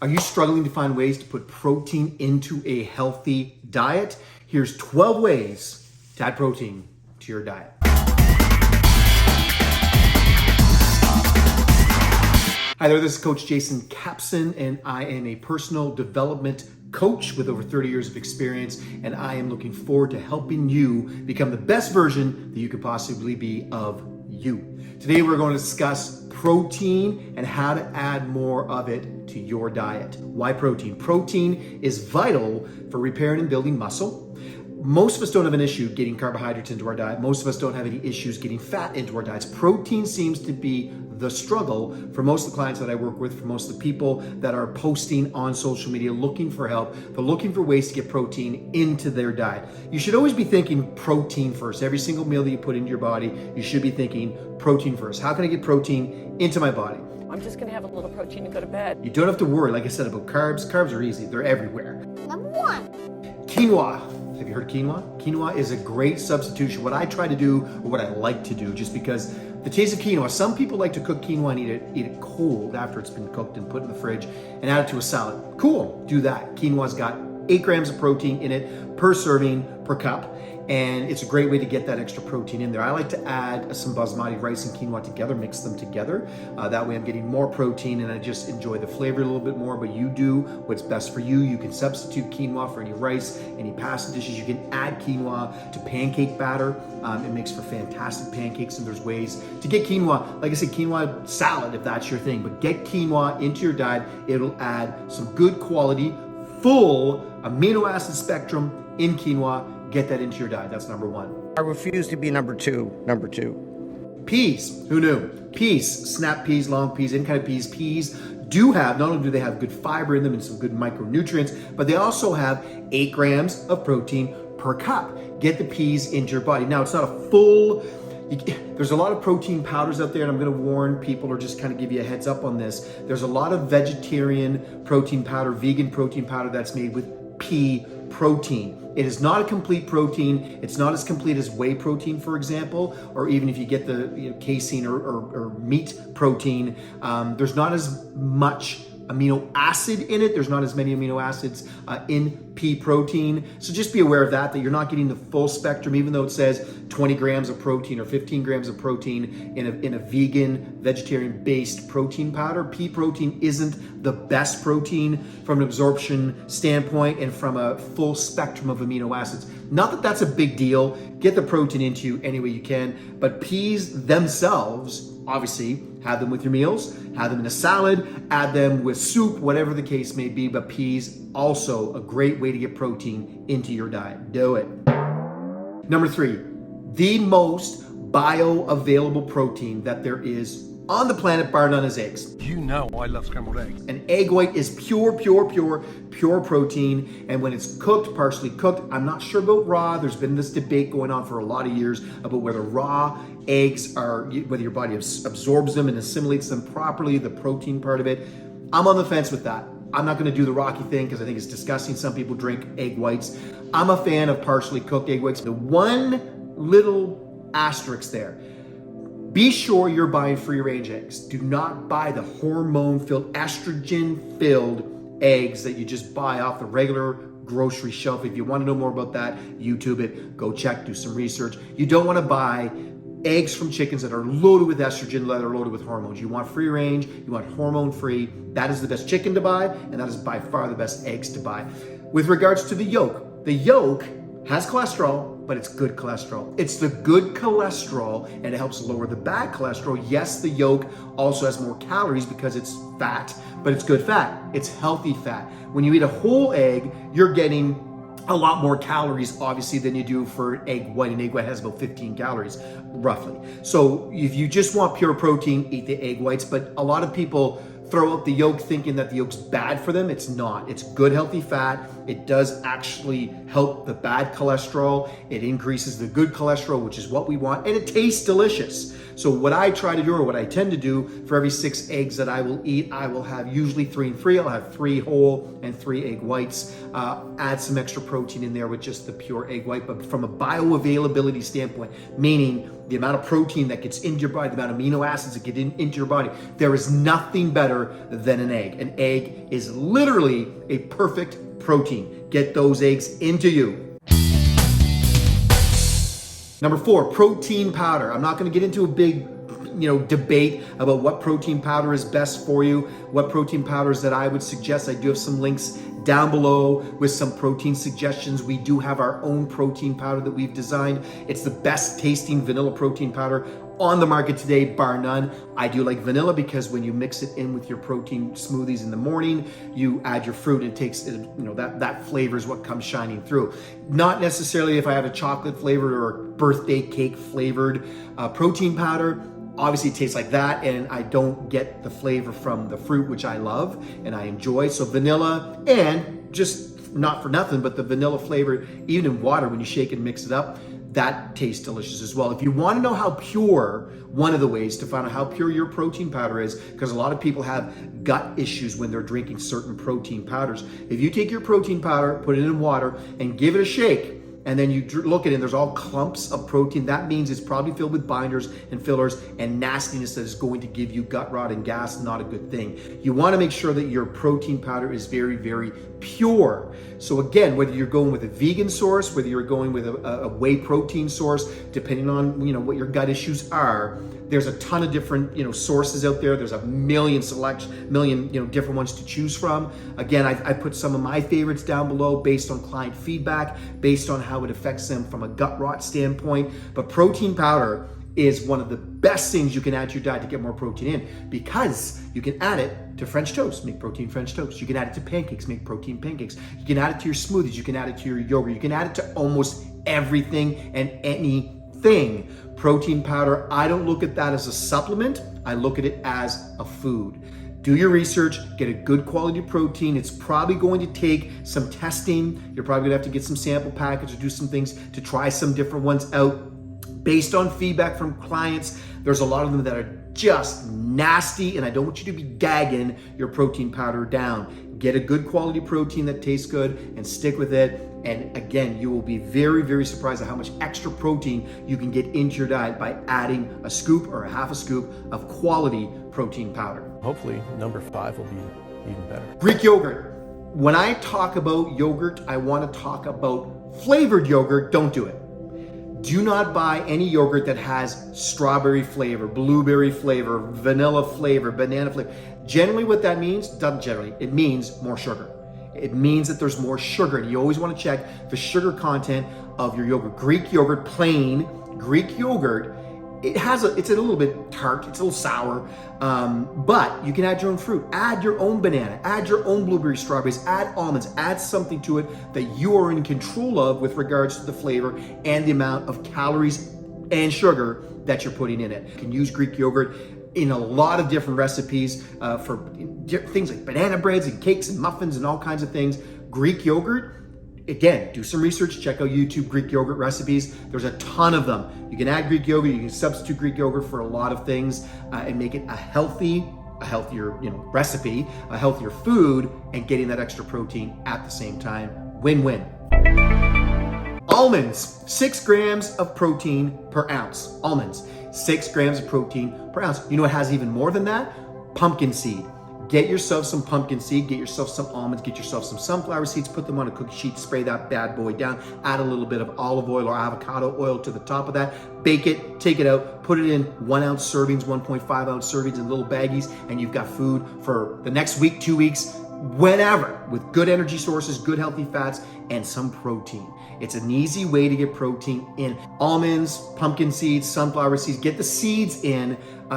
Are you struggling to find ways to put protein into a healthy diet? Here's 12 ways to add protein to your diet. Hi there, this is Coach Jason Capson, and I am a personal development coach with over 30 years of experience, and I am looking forward to helping you become the best version that you could possibly be of you. Today we're going to discuss protein and how to add more of it to your diet. Why protein? Protein is vital for repairing and building muscle. Most of us don't have an issue getting carbohydrates into our diet. Most of us don't have any issues getting fat into our diets. Protein seems to be the struggle for most of the clients that I work with, for most of the people that are posting on social media looking for help. They're looking for ways to get protein into their diet. You should always be thinking protein first. Every single meal that you put into your body, you should be thinking protein first. How can I get protein into my body? I'm just gonna have a little protein and go to bed. You don't have to worry, like I said, about carbs. Carbs are easy, they're everywhere. Number one. Quinoa. Have you heard of quinoa? Quinoa is a great substitution. What I try to do, or what I like to do, just because the taste of quinoa, some people like to cook quinoa and eat it cold after it's been cooked and put in the fridge and add it to a salad. Cool, do that. Quinoa's got 8 grams of protein in it per serving, per cup. And it's a great way to get that extra protein in there. I like to add some basmati rice and quinoa together, mix them together. That way I'm getting more protein and I just enjoy the flavor a little bit more, but you do what's best for you. You can substitute quinoa for any rice, any pasta dishes. You can add quinoa to pancake batter. It makes for fantastic pancakes, and there's ways to get quinoa, like I said, quinoa salad if that's your thing, but get quinoa into your diet. It'll add some good quality, full amino acid spectrum in quinoa. Get that into your diet. That's number one. I refuse to be number two. Peas. Who knew? Peas, snap peas, long peas, any kind of peas. Peas do have, not only do they have good fiber in them and some good micronutrients, but they also have 8 grams of protein per cup. Get the peas into your body. Now, it's not a full, there's a lot of protein powders out there, and I'm going to warn people or just kind of give you a heads up on this. There's a lot of vegetarian protein powder, vegan protein powder that's made with pea protein. It is not a complete protein. It's not as complete as whey protein, for example, or even if you get the casein or meat protein, there's not as much amino acid in it. There's not as many amino acids in pea protein. So just be aware of that you're not getting the full spectrum, even though it says 20 grams of protein or 15 grams of protein in a vegan, vegetarian-based protein powder. Pea protein isn't the best protein from an absorption standpoint and from a full spectrum of amino acids. Not that that's a big deal. Get the protein into you any way you can, but peas themselves, obviously, have them with your meals, have them in a salad, add them with soup, whatever the case may be, but peas also a great way to get protein into your diet. Do it. Number 3, the most bioavailable protein that there is on the planet, bar none, is eggs. You know I love scrambled eggs. An egg white is pure protein, and when it's cooked, partially cooked, I'm not sure about raw. There's been this debate going on for a lot of years about whether raw eggs are, whether your body absorbs them and assimilates them properly, the protein part of it. I'm on the fence with that. I'm not going to do the Rocky thing because I think it's disgusting. Some people drink egg whites. I'm a fan of partially cooked egg whites. The one little asterisk there: be sure you're buying free-range eggs. Do not buy the hormone-filled, estrogen-filled eggs that you just buy off the regular grocery shelf. If you want to know more about that, YouTube it, go check, do some research. You don't want to buy eggs from chickens that are loaded with estrogen, that are loaded with hormones. You want free range, you want hormone-free. That is the best chicken to buy, and that is by far the best eggs to buy. With regards to the yolk has cholesterol, but it's good cholesterol. It's the good cholesterol, and it helps lower the bad cholesterol. Yes, the yolk also has more calories because it's fat, but it's good fat. It's healthy fat. When you eat a whole egg, you're getting a lot more calories, obviously, than you do for an egg white. An egg white has about 15 calories, roughly. So if you just want pure protein, eat the egg whites. But a lot of people throw out the yolk thinking that the yolk's bad for them. It's not. It's good, healthy fat. It does actually help the bad cholesterol. It increases the good cholesterol, which is what we want, and it tastes delicious. So what I try to do, or what I tend to do, for every 6 eggs that I will eat, I will have usually 3 and 3. I'll have 3 whole and 3 egg whites. Add some extra protein in there with just the pure egg white. But from a bioavailability standpoint, meaning the amount of protein that gets into your body, the amount of amino acids that get into your body. There is nothing better than an egg. An egg is literally a perfect protein. Get those eggs into you. Number 4, protein powder. I'm not going to get into a big debate about what protein powder is best for you, what protein powders that I would suggest. I do have some links down below with some protein suggestions. We do have our own protein powder that we've designed. It's the best tasting vanilla protein powder on the market today, bar none. I do like vanilla because when you mix it in with your protein smoothies in the morning, you add your fruit and it takes, that flavor is what comes shining through. Not necessarily if I have a chocolate flavored or a birthday cake flavored protein powder. Obviously it tastes like that, and I don't get the flavor from the fruit, which I love and I enjoy. So vanilla, and just not for nothing, but the vanilla flavor, even in water, when you shake and mix it up, that tastes delicious as well. If you want to know how pure, one of the ways to find out how pure your protein powder is, because a lot of people have gut issues when they're drinking certain protein powders. If you take your protein powder, put it in water, and give it a shake, and then you look at it and there's all clumps of protein, that means it's probably filled with binders and fillers and nastiness that is going to give you gut rot and gas. Not a good thing. You want to make sure that your protein powder is very, very pure. So again, whether you're going with a vegan source, whether you're going with a whey protein source, depending on what your gut issues are, there's a ton of different sources out there. There's a million different ones to choose from. Again, I put some of my favorites down below based on client feedback, based on how it affects them from a gut rot standpoint. But protein powder is one of the best things you can add to your diet to get more protein in, because you can add it to French toast, make protein French toast. You can add it to pancakes, make protein pancakes. You can add it to your smoothies. You can add it to your yogurt. You can add it to almost everything and anything. Protein powder, I don't look at that as a supplement. I look at it as a food. Do your research, get a good quality protein. It's probably going to take some testing. You're probably gonna have to get some sample packets or do some things to try some different ones out. Based on feedback from clients, there's a lot of them that are just nasty, and I don't want you to be gagging your protein powder down. Get a good quality protein that tastes good and stick with it. And again, you will be very, very surprised at how much extra protein you can get into your diet by adding a scoop or a half a scoop of quality protein powder. Hopefully, number 5 will be even better. Greek yogurt. When I talk about yogurt, I want to talk about flavored yogurt. Don't do it. Do not buy any yogurt that has strawberry flavor, blueberry flavor, vanilla flavor, banana flavor. Generally what that means, it means more sugar. It means that there's more sugar, and you always want to check the sugar content of your yogurt. Greek yogurt, plain Greek yogurt, it's a little bit tart, it's a little sour, but you can add your own fruit, add your own banana, add your own blueberry, strawberries, add almonds, add something to it that you are in control of with regards to the flavor and the amount of calories and sugar that you're putting in it. You can use Greek yogurt in a lot of different recipes for things like banana breads and cakes and muffins and all kinds of things. Greek yogurt, again, do some research, check out YouTube Greek yogurt recipes. There's a ton of them. You can add Greek yogurt, you can substitute Greek yogurt for a lot of things and make it a healthier recipe, a healthier food, and getting that extra protein at the same time. Win-win. Almonds, 6 grams of protein per ounce. Almonds, 6 grams of protein per ounce. You know what has even more than that? Pumpkin seed. Get yourself some pumpkin seed, get yourself some almonds, get yourself some sunflower seeds, put them on a cookie sheet, spray that bad boy down, add a little bit of olive oil or avocado oil to the top of that, bake it, take it out, put it in 1 ounce servings, 1.5 ounce servings in little baggies, and you've got food for the next week, 2 weeks, whenever, with good energy sources, good healthy fats, and some protein. It's an easy way to get protein in. Almonds, pumpkin seeds, sunflower seeds, get the seeds in.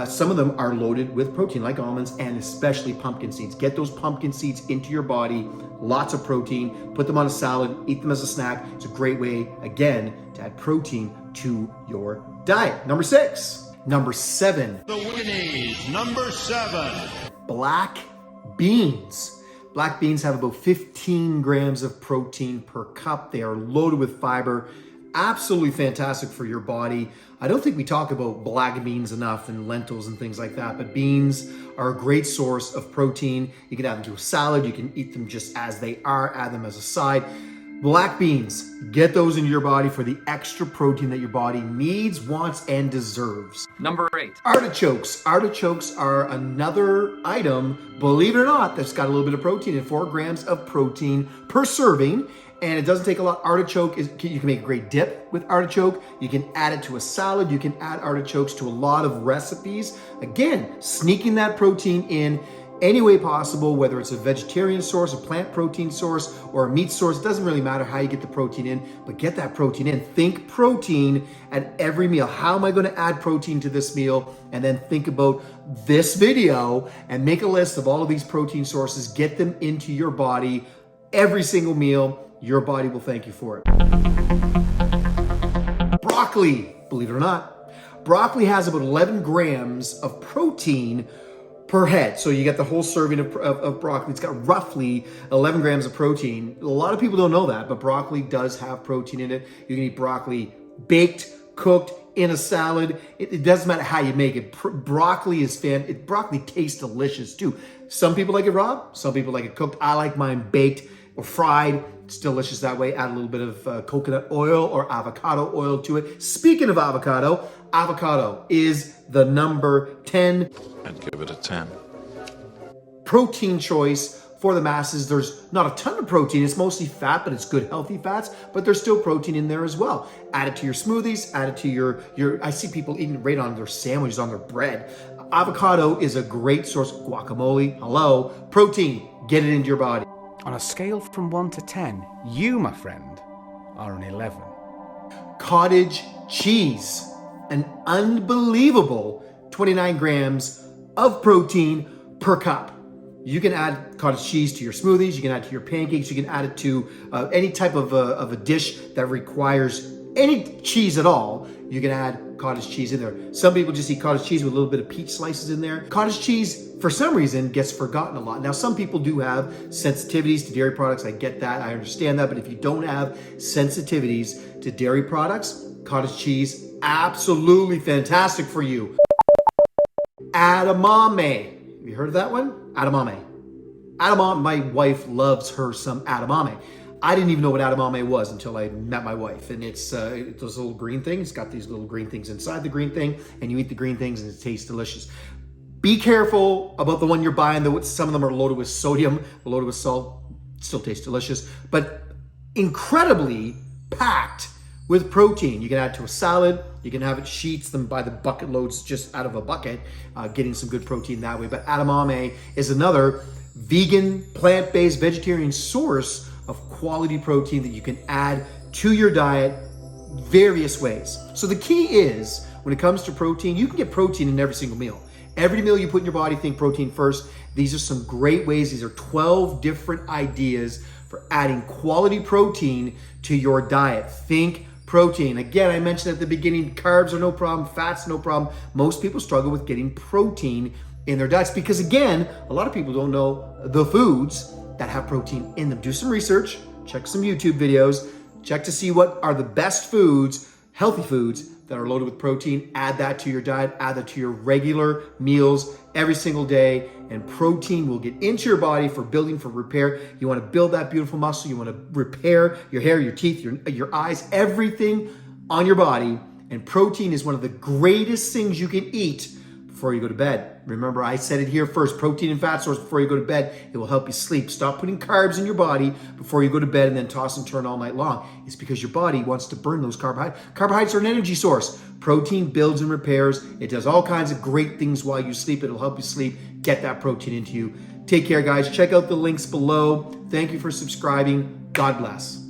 Some of them are loaded with protein, like almonds, and especially pumpkin seeds. Get those pumpkin seeds into your body, lots of protein, put them on a salad, eat them as a snack. It's a great way, again, to add protein to your diet. Number 6. Number 7. The Winnies, number 7. Black beans. Black beans have about 15 grams of protein per cup. They are loaded with fiber. Absolutely fantastic for your body. I don't think we talk about black beans enough and lentils and things like that, but beans are a great source of protein. You can add them to a salad. You can eat them just as they are, add them as a side. Black beans, get those into your body for the extra protein that your body needs, wants, and deserves. Number 8. Artichokes. Artichokes are another item, believe it or not, that's got a little bit of protein in 4 grams of protein per serving. And it doesn't take a lot. Artichoke is, you can make a great dip with artichoke. You can add it to a salad. You can add artichokes to a lot of recipes. Again, sneaking that protein in any way possible, whether it's a vegetarian source, a plant protein source, or a meat source. It doesn't really matter how you get the protein in, but get that protein in. Think protein at every meal. How am I going to add protein to this meal? And then think about this video and make a list of all of these protein sources. Get them into your body every single meal. Your body will thank you for it. Broccoli, believe it or not. Broccoli has about 11 grams of protein per head. So you get the whole serving of broccoli. It's got roughly 11 grams of protein. A lot of people don't know that, but broccoli does have protein in it. You can eat broccoli baked, cooked, in a salad. It doesn't matter how you make it. Broccoli is broccoli tastes delicious too. Some people like it raw. Some people like it cooked. I like mine baked or fried. It's delicious that way. Add a little bit of coconut oil or avocado oil to it. Speaking of avocado, avocado is the number 10. I'd give it a 10. Protein choice for the masses. There's not a ton of protein. It's mostly fat, but it's good, healthy fats, but there's still protein in there as well. Add it to your smoothies, add it to your I see people eating right on their sandwiches, on their bread. Avocado is a great source. Guacamole, hello. Protein, get it into your body. On a scale from 1 to 10, you, my friend, are an 11. Cottage cheese, an unbelievable 29 grams of protein per cup. You can add cottage cheese to your smoothies, you can add it to your pancakes, you can add it to any type of a dish that requires any cheese at all. You can add cottage cheese in there. Some people just eat cottage cheese with a little bit of peach slices in there. Cottage cheese, for some reason, gets forgotten a lot. Now, some people do have sensitivities to dairy products. I get that, I understand that, but if you don't have sensitivities to dairy products, cottage cheese, absolutely fantastic for you. Adamame. Have you heard of that one? Adamame. Adamame, my wife loves her some Adamame. I didn't even know what Adamame was until I met my wife. And it's those little green things. It's got these little green things inside the green thing, and you eat the green things and it tastes delicious. Be careful about the one you're buying. Some of them are loaded with sodium, loaded with salt. Still tastes delicious, but incredibly packed with protein. You can add to a salad. You can have it sheets them by the bucket loads just out of a bucket, getting some good protein that way. But Adamame is another vegan, plant-based, vegetarian source of quality protein that you can add to your diet various ways. So the key is, when it comes to protein, you can get protein in every single meal. Every meal you put in your body, think protein first. These are some great ways. These are 12 different ideas for adding quality protein to your diet. Think protein. Again, I mentioned at the beginning, carbs are no problem, fats no problem. Most people struggle with getting protein in their diets because, again, a lot of people don't know the foods that have protein in them. Do some research, check some YouTube videos, check to see what are the best foods, healthy foods that are loaded with protein. Add that to your diet, add that to your regular meals every single day, and protein will get into your body for building, for repair. You want to build that beautiful muscle, you want to repair your hair, your teeth, your eyes, everything on your body. And protein is one of the greatest things you can eat before you go to bed. Remember, I said it here first, protein and fat source before you go to bed. It will help you sleep. Stop putting carbs in your body before you go to bed and then toss and turn all night long. It's because your body wants to burn those carbohydrates. Carbohydrates are an energy source. Protein builds and repairs. It does all kinds of great things while you sleep. It'll help you sleep. Get that protein into you. Take care, guys. Check out the links below. Thank you for subscribing. God bless.